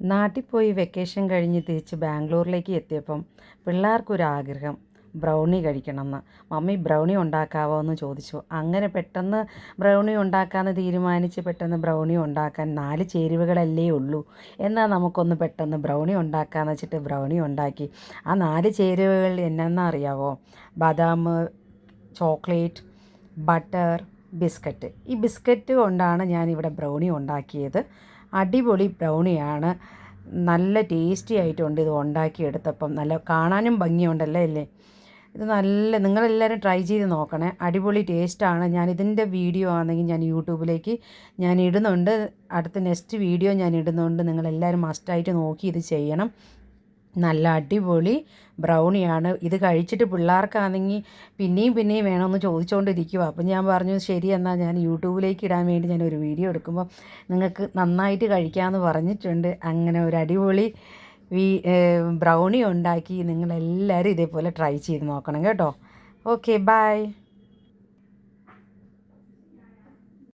നാട്ടിൽ പോയി വെക്കേഷൻ കഴിഞ്ഞ് തിരിച്ച് ബാംഗ്ലൂരിലേക്ക് എത്തിയപ്പം പിള്ളേർക്കൊരാഗ്രഹം ബ്രൗണി കഴിക്കണമെന്ന്. മമ്മി ബ്രൗണി ഉണ്ടാക്കാവോ എന്ന് ചോദിച്ചു. അങ്ങനെ പെട്ടെന്ന് ബ്രൗണി ഉണ്ടാക്കാമെന്ന് തീരുമാനിച്ച് പെട്ടെന്ന് ബ്രൗണി ഉണ്ടാക്കാൻ 4 ചേരുവകളല്ലേ ഉള്ളൂ. എന്നാൽ നമുക്കൊന്ന് പെട്ടെന്ന് ബ്രൗണി ഉണ്ടാക്കാമെന്ന് വെച്ചിട്ട് ബ്രൗണി ഉണ്ടാക്കി. ആ 4 ചേരുവകൾ എന്നാന്ന് അറിയാവോ? ബദാം, ചോക്ലേറ്റ്, ബട്ടർ, ബിസ്ക്കറ്റ്. ഈ ബിസ്ക്കറ്റ് കൊണ്ടാണ് ഞാനിവിടെ ബ്രൗണി ഉണ്ടാക്കിയത്. അടിപൊളി ബ്രൗണിയാണ്. നല്ല ടേസ്റ്റി ആയിട്ടുണ്ട് ഇത് ഉണ്ടാക്കിയെടുത്തപ്പം. നല്ല കാണാനും ഭംഗിയുണ്ടല്ലേ അല്ലേ? ഇത് നിങ്ങളെല്ലാവരും ട്രൈ ചെയ്ത് നോക്കണേ. അടിപൊളി ടേസ്റ്റാണ്. ഞാനിതിൻ്റെ വീഡിയോ ആണെങ്കിൽ ഞാൻ യൂട്യൂബിലേക്ക് ഞാൻ ഇടുന്നുണ്ട്. അടുത്ത നെക്സ്റ്റ് വീഡിയോ ഞാൻ ഇടുന്നുണ്ട്. നിങ്ങളെല്ലാവരും മസ്റ്റായിട്ട് നോക്കി ഇത് ചെയ്യണം. നല്ല അടിപൊളി ബ്രൗണിയാണ്. ഇത് കഴിച്ചിട്ട് പിള്ളേർക്കാണെങ്കിൽ പിന്നെയും വേണമെന്ന് ചോദിച്ചുകൊണ്ടിരിക്കുക. അപ്പം ഞാൻ പറഞ്ഞു ശരി എന്നാൽ ഞാൻ യൂട്യൂബിലേക്ക് ഇടാൻ വേണ്ടി ഞാനൊരു വീഡിയോ എടുക്കുമ്പോൾ നിങ്ങൾക്ക് നന്നായിട്ട് കഴിക്കാമെന്ന് പറഞ്ഞിട്ടുണ്ട്. അങ്ങനെ ഒരു അടിപൊളി ബ്രൗണി ഉണ്ടാക്കി നിങ്ങളെല്ലാവരും ഇതേപോലെ ട്രൈ ചെയ്ത് നോക്കണം കേട്ടോ. Okay, by.